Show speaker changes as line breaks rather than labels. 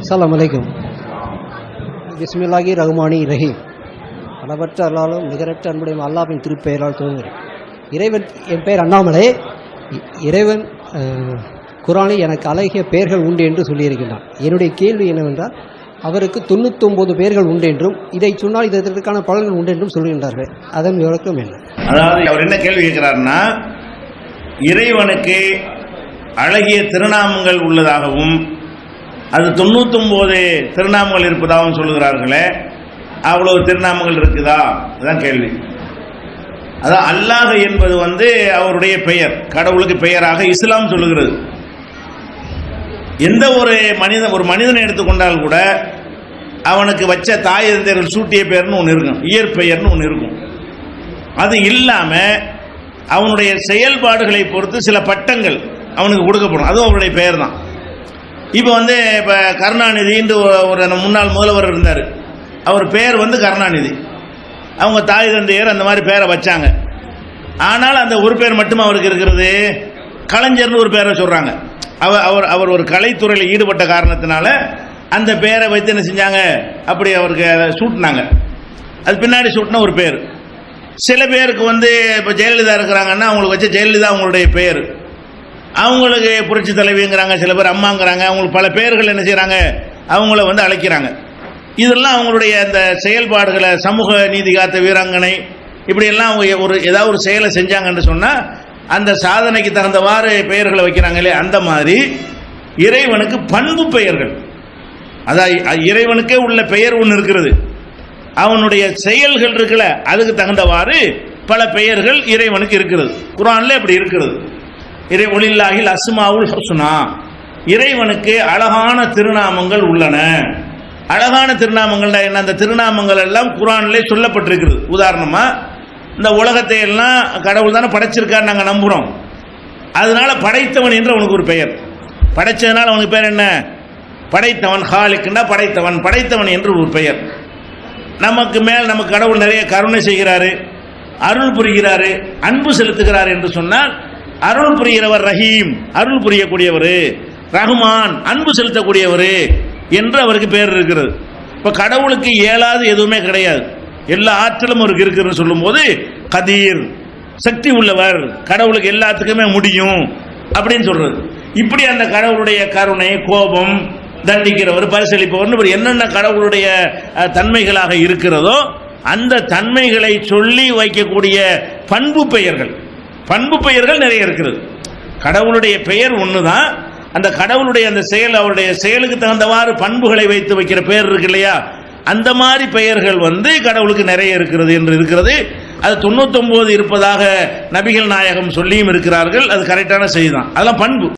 அஸ்ஸலாமு அலைக்கும். பிஸ்மில்லாஹி ரஹ்மானி ரஹீம். அளவற்ற அல்லாலும் நிகரற்ற அன்புடைய அல்லாஹ்வின் திருப்பெயரால் துவங்குகிறேன். இறைவன், என் பெயர் அண்ணாமலை. இறைவன் குர்ஆனில் எனக்கு அழகிய பெயர்கள் உண்டு என்று சொல்லியிருக்கின்றான். என்னுடைய கேள்வி என்னவென்றால், அவருக்கு 99 பெயர்கள் உண்டு என்றும் இதை சொன்னால் இதற்கான பலன்கள் உண்டு என்றும் சொல்கின்றார்கள். அதன் விளக்கம் என்ன?
அதாவது அவர் என்ன கேள்வி கேட்கிறார்னா, இறைவனுக்கு அழகிய திருநாமங்கள் உள்ளதாகவும் அது 99 திருநாமங்கள் இருப்பதாகவும் சொல்லுகிறார்களே, அவ்வளவு திருநாமங்கள் இருக்குதா? அதுதான் கேள்வி. அதான் அல்லாஹ் என்பது அவருடைய பெயர், கடவுளுக்கு பெயராக இஸ்லாம் சொல்லுகிறது. எந்த ஒரு மனிதனை எடுத்துக்கொண்டால் கூட அவனுக்கு வச்ச தாய் தந்தையர்கள் சூட்டிய பெயர்னு ஒன்று இருக்கும், இயற்பெயர்னு ஒன்று இருக்கும். அது இல்லாமல் அவனுடைய செயல்பாடுகளை பொறுத்து சில பட்டங்கள் அவனுக்கு கொடுக்கப்படும், அதுவும் அவருடைய பெயர் தான். இப்போ இப்போ கருணாநிதின்னு ஒரு முன்னாள் முதல்வர் இருந்தார், அவர் பெயர் கருணாநிதி. அவங்க தாய் தந்தையர் அந்த மாதிரி பேரை வச்சாங்க. ஆனால் அந்த ஒரு பேர் மட்டும் அவருக்கு இருக்கிறது, கலைஞர்னு ஒரு பேரை சொல்கிறாங்க. அவர் ஒரு கலைத்துறையில் ஈடுபட்ட காரணத்தினால அந்த பேரை வைத்து என்ன செஞ்சாங்க, அப்படி அவருக்கு சூட்டினாங்க. அது பின்னாடி சூட்டின ஒரு பேர். சில பேருக்கு இப்போ ஜெயலலிதா இருக்கிறாங்கன்னா அவங்களுக்கு வச்ச ஜெயலலிதா அவங்களுடைய பெயர். அவங்களுக்கு புரட்சி தலைவிங்கிறாங்க, சில பேர் அம்மாங்கிறாங்க. அவங்களுக்கு பல பெயர்கள் என்ன செய்கிறாங்க, அவங்கள அழைக்கிறாங்க. இதெல்லாம் அவங்களுடைய அந்த செயல்பாடுகளை, சமூக நீதி காத்த வீராங்கனை, இப்படியெல்லாம் அவங்க ஏதாவது ஒரு செயலை செஞ்சாங்கன்னு சொன்னால் அந்த சாதனைக்கு தகுந்தவாறு பெயர்களை வைக்கிறாங்களே, அந்த மாதிரி இறைவனுக்கு பண்பு பெயர்கள், அதாவது இறைவனுக்கே உள்ள பெயர் ஒன்று இருக்கிறது. அவனுடைய செயல்கள் இருக்குல்ல, அதுக்கு தகுந்தவாறு பல பெயர்கள் இறைவனுக்கு இருக்கிறது. குர்ஆன்ல அப்படி இருக்கிறது. ஒலில்லாஹில் அஸ்மாவுல் ஹுஸ்னா, இறைவனுக்கு அழகான திருநாமங்கள் உள்ளன. அழகான திருநாமங்கள் என்ன? அந்த திருநாமங்கள் எல்லாம் குர்ஆனிலே சொல்லப்பட்டிருக்கிறது. உதாரணமா, இந்த உலகத்தை எல்லாம் கடவுள் தானே படைச்சிருக்காரு, நாங்கள் நம்புகிறோம். அதனால படைத்தவன் என்று அவனுக்கு ஒரு பெயர். படைச்சதுனால அவனுக்கு பேர் என்ன? படைத்தவன். ஹாலிக்குன்னா படைத்தவன், படைத்தவன் என்று ஒரு பெயர். நமக்கு கடவுள் நிறைய கருணை செய்கிறாரு, அருள் புரிகிறாரு, அன்பு செலுத்துகிறார் என்று சொன்னால், அருள் புரிகிறவர் ரஹீம், அருள் புரியக்கூடியவர், ரஹ்மான், அன்பு செலுத்தக்கூடியவர் என்று அவருக்கு பேர் இருக்கிறது. இப்போ கடவுளுக்கு இயலாது எதுவுமே கிடையாது, எல்லா ஆற்றலும் அவருக்கு இருக்குன்னு சொல்லும் போது கதீர், சக்தி உள்ளவர், கடவுளுக்கு எல்லாத்துக்குமே முடியும் அப்படின்னு சொல்றது. இப்படி அந்த கடவுளுடைய கருணை, கோபம், தண்டிக்கிறவர், பரிசளிப்பவர், என்னென்ன கடவுளுடைய தன்மைகளாக இருக்கிறதோ அந்த தன்மைகளை சொல்லி வைக்கக்கூடிய பண்பு பெயர்கள் நிறைய இருக்கிறது. கடவுளுடைய பெயர் ஒண்ணுதான், அந்த கடவுளுடைய அந்த செயல், அவருடைய செயலுக்கு தகுந்தவாறு பண்புகளை வைத்து வைக்கிற பெயர் இருக்கு இல்லையா, அந்த மாதிரி பெயர்கள் கடவுளுக்கு நிறைய இருக்கிறது என்று இருக்கிறது. அது 99 இருப்பதாக நபிகள் நாயகம் சொல்லியும் இருக்கிறார்கள். அது கரெக்டான செய்தி தான். அதெல்லாம் பண்பு.